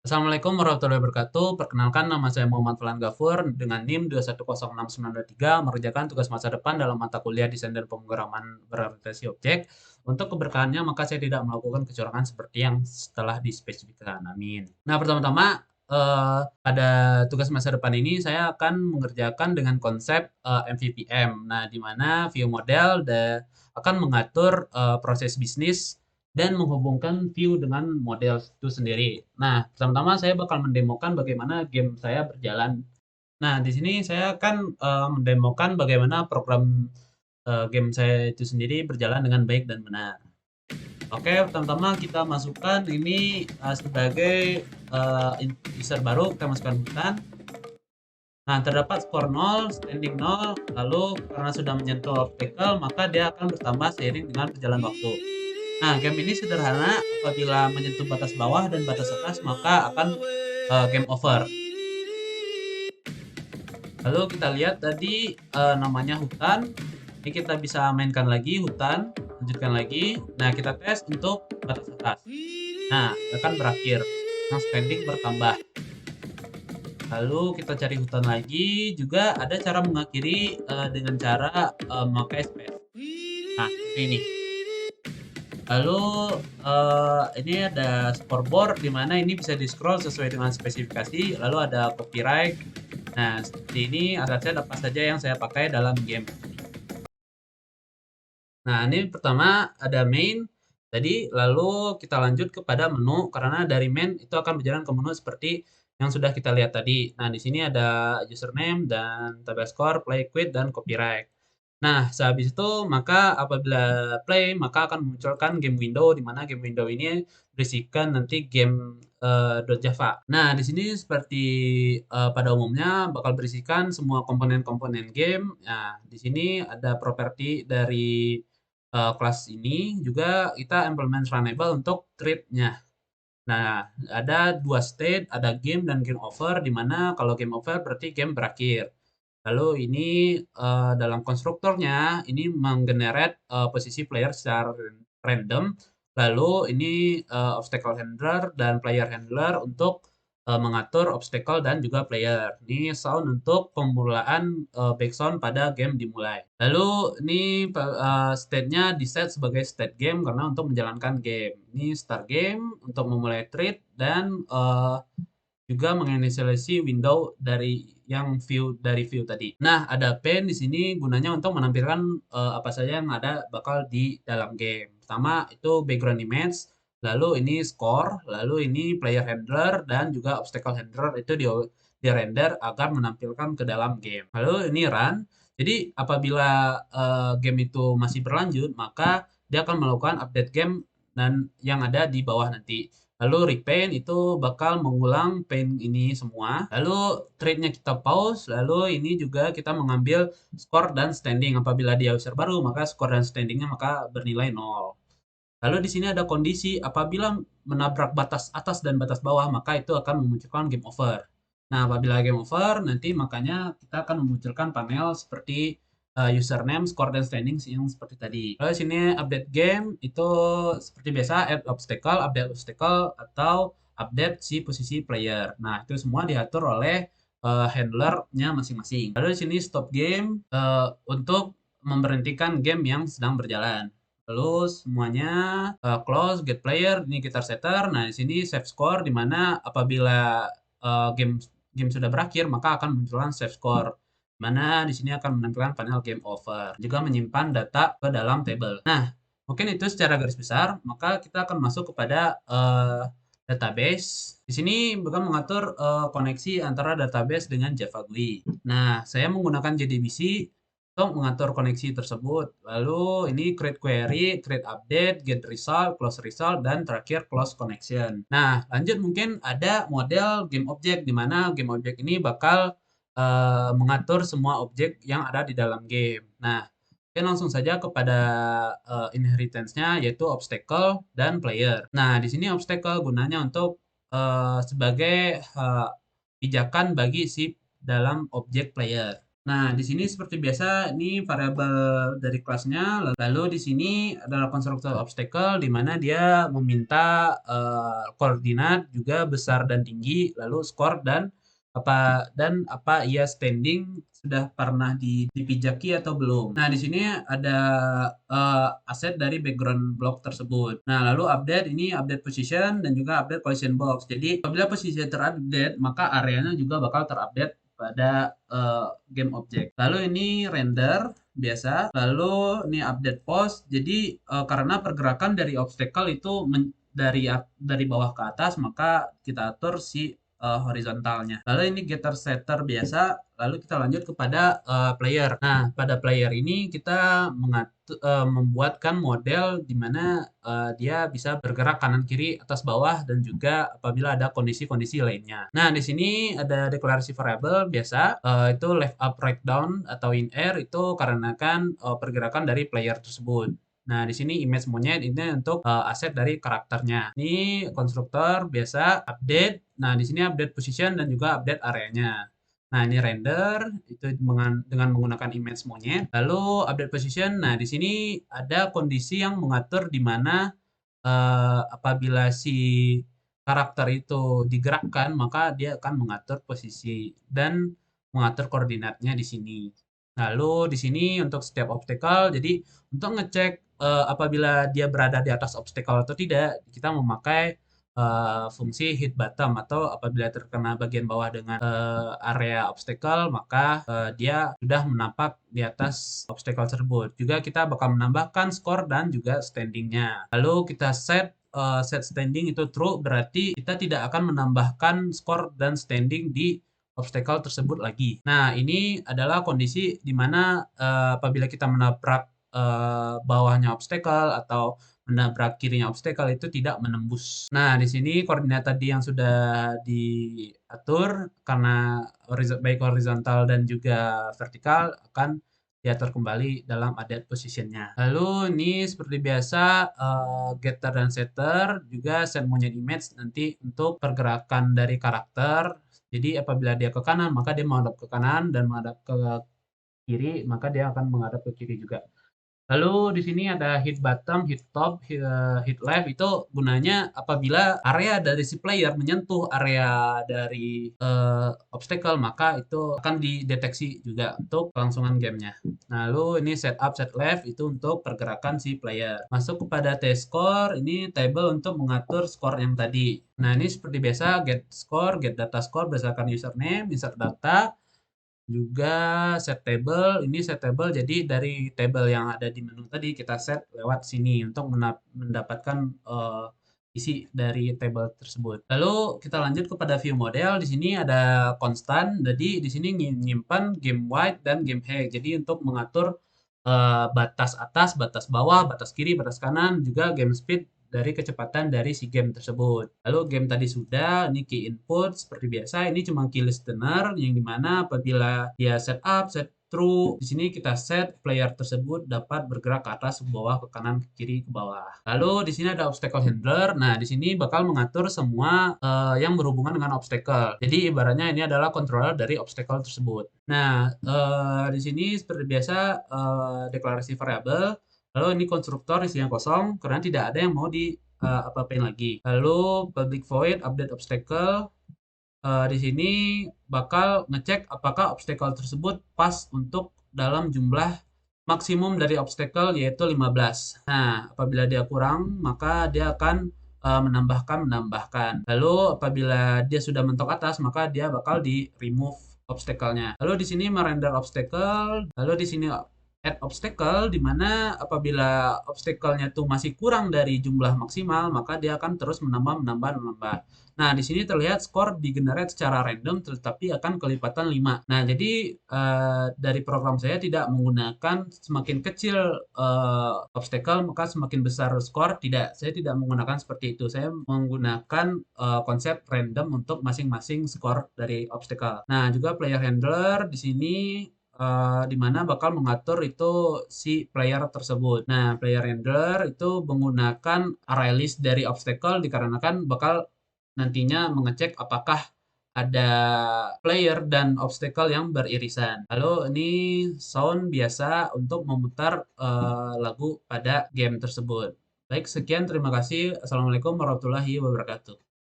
Assalamualaikum warahmatullahi wabarakatuh. Perkenalkan nama saya Muhammad Falan Gafur dengan NIM 2106923 mengerjakan tugas masa depan dalam mata kuliah Desain dan Pemrograman Berorientasi Objek. Untuk keberkahannya maka saya tidak melakukan kecurangan seperti yang setelah dispesifikasikan. Amin. Nah, pertama-tama pada tugas masa depan ini saya akan mengerjakan dengan konsep MVPM. Nah, di mana view model akan mengatur proses bisnis dan menghubungkan view dengan model itu sendiri. Nah, pertama-tama saya bakal mendemokan bagaimana game saya berjalan. Nah, di sini saya akan mendemokan bagaimana program game saya itu sendiri berjalan dengan baik dan benar. Oke, pertama-tama kita masukkan ini sebagai user baru, kita masukkan hutan. Nah, terdapat skor 0, standing 0, lalu karena sudah menyentuh obstacle, maka dia akan bertambah seiring dengan berjalan waktu. Nah, game ini sederhana, apabila menyentuh batas bawah dan batas atas, maka akan game over. Lalu kita lihat tadi namanya hutan, ini kita bisa mainkan lagi hutan, lanjutkan lagi. Nah, kita tes untuk batas atas. Nah, akan berakhir, yang standing bertambah. Lalu kita cari hutan lagi, juga ada cara mengakhiri dengan cara memakai space. Nah, ini. Lalu ini ada scoreboard di mana ini bisa di-scroll sesuai dengan spesifikasi, lalu ada copyright. Nah, seperti ini alatnya apa saja yang saya pakai dalam game. Nah, ini pertama ada main tadi, lalu kita lanjut kepada menu karena dari main itu akan berjalan ke menu seperti yang sudah kita lihat tadi. Nah, di sini ada username dan tabel score, play, quit, dan copyright. Nah, sehabis itu maka apabila play maka akan memunculkan game window di mana game window ini berisikan nanti game .java. Nah, di sini seperti pada umumnya bakal berisikan semua komponen-komponen game. Nah, di sini ada properti dari kelas ini juga kita implement runnable untuk treat-nya. Nah, ada dua state, ada game dan game over, di mana kalau game over berarti game berakhir. Lalu ini dalam konstruktornya ini menggenerate posisi player secara random. Lalu ini obstacle handler dan player handler untuk mengatur obstacle dan juga player. Ini sound untuk pemulaan background pada game dimulai. Lalu ini state-nya di set sebagai state game karena untuk menjalankan game. Ini start game untuk memulai trade dan juga menginisialisasi window dari view tadi. Nah, ada pen di sini gunanya untuk menampilkan apa saja yang ada bakal di dalam game. Pertama itu background image, lalu ini score, lalu ini player handler dan juga obstacle handler itu di render agar menampilkan ke dalam game. Lalu ini run. Jadi apabila game itu masih berlanjut, maka dia akan melakukan update game dan yang ada di bawah nanti. Lalu repaint itu bakal mengulang paint ini semua. Lalu trade-nya kita pause. Lalu ini juga kita mengambil score dan standing. Apabila dia user baru, maka score dan standingnya maka bernilai 0. Lalu di sini ada kondisi apabila menabrak batas atas dan batas bawah, maka itu akan memunculkan game over. Nah, apabila game over, nanti makanya kita akan memunculkan panel seperti username, score, dan standing yang seperti tadi. Lalu di sini update game itu seperti biasa add obstacle, update obstacle, atau update si posisi player. Nah, itu semua diatur oleh handlernya masing-masing. Lalu di sini stop game untuk memberhentikan game yang sedang berjalan. Lalu semuanya close, get player, ini kita setter. Nah, di sini save score di mana apabila game game sudah berakhir maka akan munculkan save score. Mana di sini akan menampilkan panel game over. Juga menyimpan data ke dalam table. Nah, mungkin itu secara garis besar. Maka kita akan masuk kepada database. Di sini bakal mengatur koneksi antara database dengan Java GUI. Nah, saya menggunakan JDBC untuk mengatur koneksi tersebut. Lalu ini create query, create update, get result, close result, dan terakhir close connection. Nah, lanjut mungkin ada model game object di mana game object ini bakal mengatur semua objek yang ada di dalam game. Nah, kita langsung saja kepada inheritance-nya yaitu obstacle dan player. Nah, di sini obstacle gunanya untuk sebagai pijakan bagi si dalam objek player. Nah, di sini seperti biasa ini variabel dari kelasnya. Lalu di sini adalah konstruktor obstacle di mana dia meminta koordinat juga besar dan tinggi, lalu skor dan apa ia standing sudah pernah dipijaki atau belum. Nah, di sini ada aset dari background block tersebut. Nah, lalu update ini update position dan juga update collision box. Jadi, apabila posisi terupdate, maka areanya juga bakal terupdate pada game object. Lalu ini render biasa, lalu ini update post. Jadi karena pergerakan dari obstacle itu dari bawah ke atas, maka kita atur si horizontalnya. Lalu ini getter setter biasa, lalu kita lanjut kepada player. Nah, pada player ini kita membuatkan model di mana dia bisa bergerak kanan kiri atas bawah dan juga apabila ada kondisi-kondisi lainnya. Nah, di sini ada deklarasi variabel biasa itu left up right down atau in air itu karena kan pergerakan dari player tersebut. Nah, di sini image monyet ini untuk aset dari karakternya. Ini konstruktor biasa update. Nah, di sini update position dan juga update areanya. Nah, ini render itu dengan menggunakan image monyet. Lalu update position. Nah, di sini ada kondisi yang mengatur di mana apabila si karakter itu digerakkan, maka dia akan mengatur posisi dan mengatur koordinatnya di sini. Lalu di sini untuk setiap obstacle, jadi untuk ngecek apabila dia berada di atas obstacle atau tidak, kita memakai fungsi hit bottom atau apabila terkena bagian bawah dengan area obstacle, maka dia sudah menampak di atas obstacle tersebut. Juga kita bakal menambahkan skor dan juga standingnya. Lalu kita set standing itu true, berarti kita tidak akan menambahkan skor dan standing di obstacle tersebut lagi. Nah, ini adalah kondisi di mana apabila kita menabrak bawahnya obstacle atau menabrak kirinya obstacle itu tidak menembus. Nah, di sini koordinat tadi yang sudah diatur karena baik horizontal dan juga vertikal akan diatur kembali dalam update positionnya. Lalu ini seperti biasa getter dan setter juga set monyet image nanti untuk pergerakan dari karakter. Jadi apabila dia ke kanan maka dia menghadap ke kanan dan menghadap ke kiri maka dia akan menghadap ke kiri juga. Lalu di sini ada hit bottom, hit top, hit left itu gunanya apabila area dari si player menyentuh area dari obstacle maka itu akan dideteksi juga untuk kelangsungan gamenya. Nah, lalu ini set up, set left itu untuk pergerakan si player. Masuk kepada T-score, ini table untuk mengatur skor yang tadi. Nah, ini seperti biasa get score, get data score berdasarkan username, insert data, juga set table, ini set table jadi dari table yang ada di menu tadi kita set lewat sini untuk mendapatkan isi dari table tersebut. Lalu kita lanjut kepada view model. Di sini ada konstan, jadi di sini menyimpan game wide dan game height. Jadi untuk mengatur batas atas, batas bawah, batas kiri, batas kanan, juga game speed dari kecepatan dari si game tersebut. Lalu game tadi sudah, ini key input seperti biasa, ini cuma key listener yang dimana apabila dia setup, set true, di sini kita set player tersebut dapat bergerak ke atas, ke bawah, ke kanan, ke kiri, ke bawah. Lalu di sini ada obstacle handler. Nah, di sini bakal mengatur semua yang berhubungan dengan obstacle. Jadi ibaratnya ini adalah controller dari obstacle tersebut. Nah, di sini seperti biasa deklarasi variabel. Lalu ini konstruktor isinya kosong karena tidak ada yang mau di apa-apain lagi. Lalu public void update obstacle. Di sini bakal ngecek apakah obstacle tersebut pas untuk dalam jumlah maksimum dari obstacle yaitu 15. Nah, apabila dia kurang, maka dia akan menambahkan. Lalu apabila dia sudah mentok atas, maka dia bakal di remove obstacle-nya. Lalu di sini merender obstacle, lalu di sini add obstacle di mana apabila obstacle-nya tuh masih kurang dari jumlah maksimal, maka dia akan terus menambah. Nah, di sini terlihat skor digenerate secara random tetapi akan kelipatan 5. Nah, jadi dari program saya tidak menggunakan semakin kecil obstacle maka semakin besar skor. Tidak, saya tidak menggunakan seperti itu. Saya menggunakan konsep random untuk masing-masing skor dari obstacle. Nah, juga player handler di sini di mana bakal mengatur itu si player tersebut. Nah, player handler itu menggunakan array list dari obstacle dikarenakan bakal nantinya mengecek apakah ada player dan obstacle yang beririsan. Lalu ini sound biasa untuk memutar lagu pada game tersebut. Baik, sekian terima kasih. Assalamualaikum warahmatullahi wabarakatuh.